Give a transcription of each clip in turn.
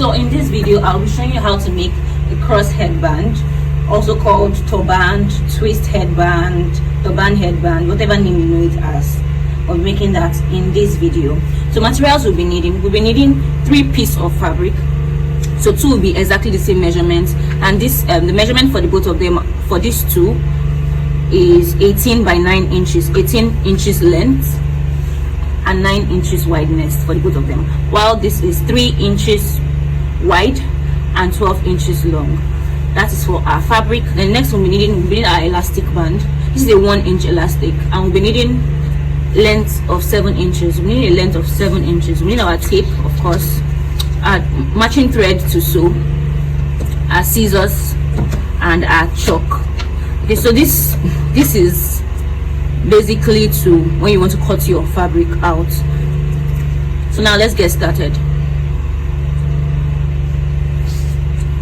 So in this video I'll be showing you how to make a cross headband, also called turban, twist headband, turban headband, whatever name you know it as. I'll be making that in this video. So materials we'll be needing 3 pieces of fabric. So 2 will be exactly the same measurements, and this the measurement for the both of them for these 2 is 18 by 9 inches, 18 inches length and 9 inches wideness for the both of them, while this is 3 inches wide and 12 inches long. That is for our fabric. The next one we'll be needing our elastic band. This is a 1-inch elastic, and we'll be needing length of 7 inches. We need a length of 7 inches. We need our tape, of course, our matching thread to sew, our scissors, and our chalk. Okay, so this is basically to when you want to cut your fabric out. So now let's get started.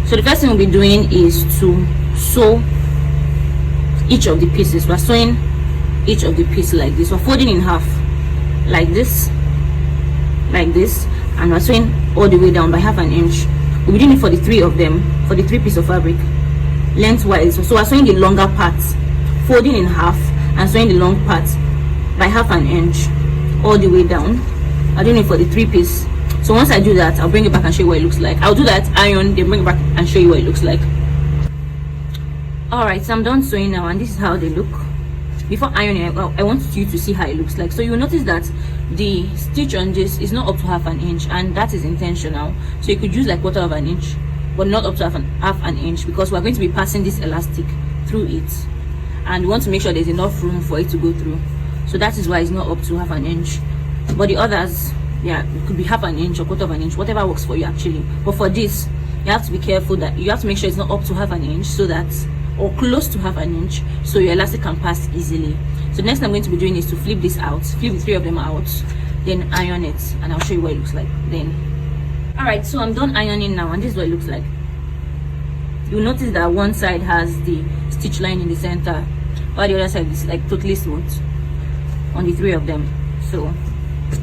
So the first thing we'll be doing is to sew each of the pieces. We're sewing each of the pieces like this. We're folding in half like this, and we're sewing all the way down by ½ inch. We'll be doing it for the 3 of them, for the 3 pieces of fabric, lengthwise. So we're sewing the longer parts, folding in half, and sewing the long parts by ½ inch all the way down. I'm doing it for the 3 pieces. So once I do that, I'll bring it back and show you what it looks like. I'll do that, iron, then bring it back and show you what it looks like. Alright, so I'm done sewing now, and this is how they look. Before ironing, I want you to see how it looks like. So you'll notice that the stitch on this is not up to ½ inch, and that is intentional. So you could use like 1/4 inch, but not up to half an inch, because we're going to be passing this elastic through it, and we want to make sure there's enough room for it to go through. So that is why it's not up to ½ inch. But the others, yeah, it could be ½ inch or 1/4 inch, whatever works for you actually. But for this, you have to be careful that you have to make sure it's not up to ½ inch, so that, or close to ½ inch, so your elastic can pass easily. So next I'm going to be doing is to flip this out, flip the 3 of them out, then iron it, and I'll show you what it looks like then. Alright, so I'm done ironing now, and this is what it looks like. You'll notice that one side has the stitch line in the center, while the other side is like totally smooth on the 3 of them. So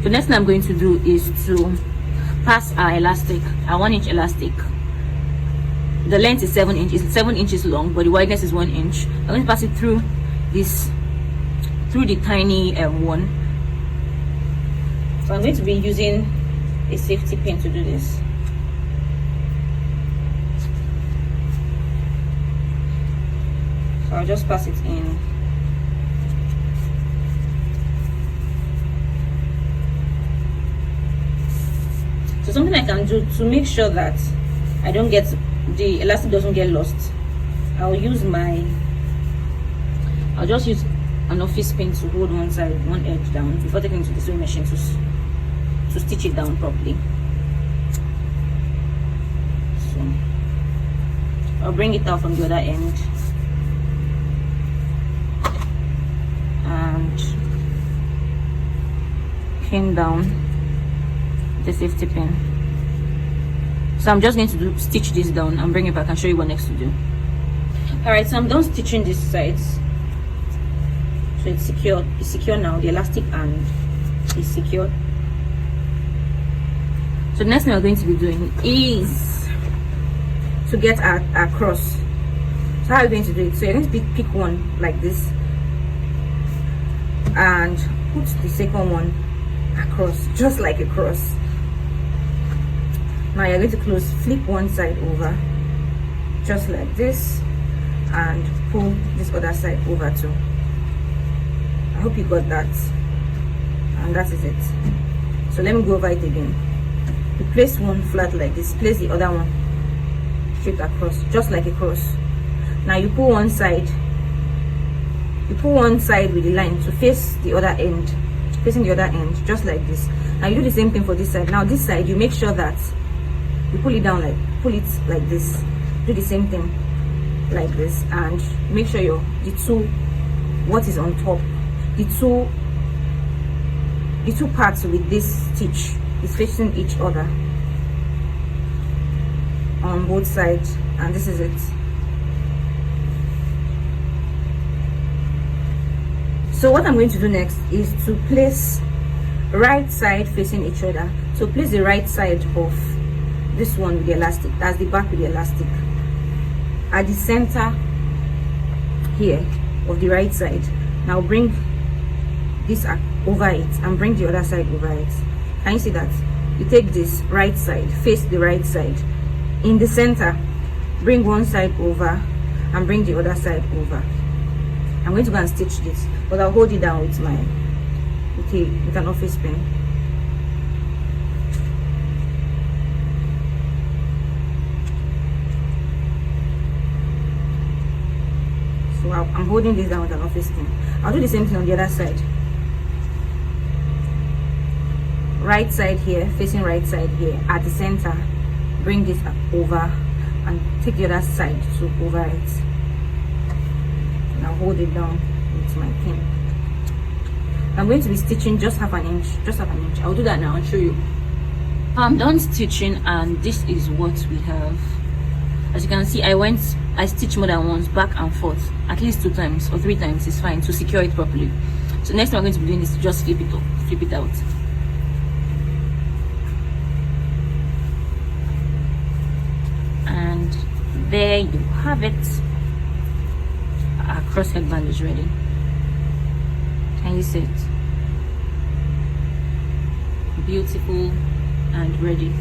the next thing I'm going to do is to pass our elastic, our 1-inch elastic. The length is 7 inches, it's 7 inches long, but the wideness is 1 inch. I'm going to pass it through this, through the tiny one. So I'm going to be using a safety pin to do this. So I'll just pass it in. So something I can do to make sure that I don't get, the elastic doesn't get lost, I'll just use an office pin to hold one side, one edge down before taking it to the sewing machine to stitch it down properly. So I'll bring it out from the other end and pin down the safety pin. So I'm just going to stitch this down and bring it back and show you what next to do. Alright, so I'm done stitching these sides. So it's secure now. The elastic band is secure. So the next thing we're going to be doing is to get our cross. So how are you going to do it? So you're going to pick one like this and put the second one across, just like a cross. Now you're going to flip one side over, just like this, and pull this other side over too. I hope you got that, and that is it. So let me go over it again. You place one flat like this, place the other one straight across, just like a cross. Now you pull one side with the line to face the other end, facing the other end, just like this. Now you do the same thing for this side. Now this side, you make sure that you pull it down, pull it like this. Do the same thing like this, and make sure what is on top, the two parts with this stitch is facing each other on both sides, and this is it. So what I'm going to do next is to place right side facing each other. So place the right side of this one with the elastic. That's the back with the elastic. At the center here of the right side, now bring this over it and bring the other side over it. Can you see that? You take this right side, face the right side. In the center, bring one side over and bring the other side over. I'm going to go and stitch this, but I'll hold it down with my with an office pen. So I'm holding this down with an office pen. I'll do the same thing on the other side. Right side here, facing right side here, at the center, bring this over and take the other side to over it. Now hold it down with my pin. I'm going to be stitching just half an inch. I'll do that now and show you. I'm done stitching, and this is what we have. As you can see, I stitched more than once, back and forth, at least 2 times or 3 times is fine to secure it properly. So next thing I'm going to be doing is to just flip it out. And there you have it. Our cross headband is ready. Can you see it? Beautiful and ready.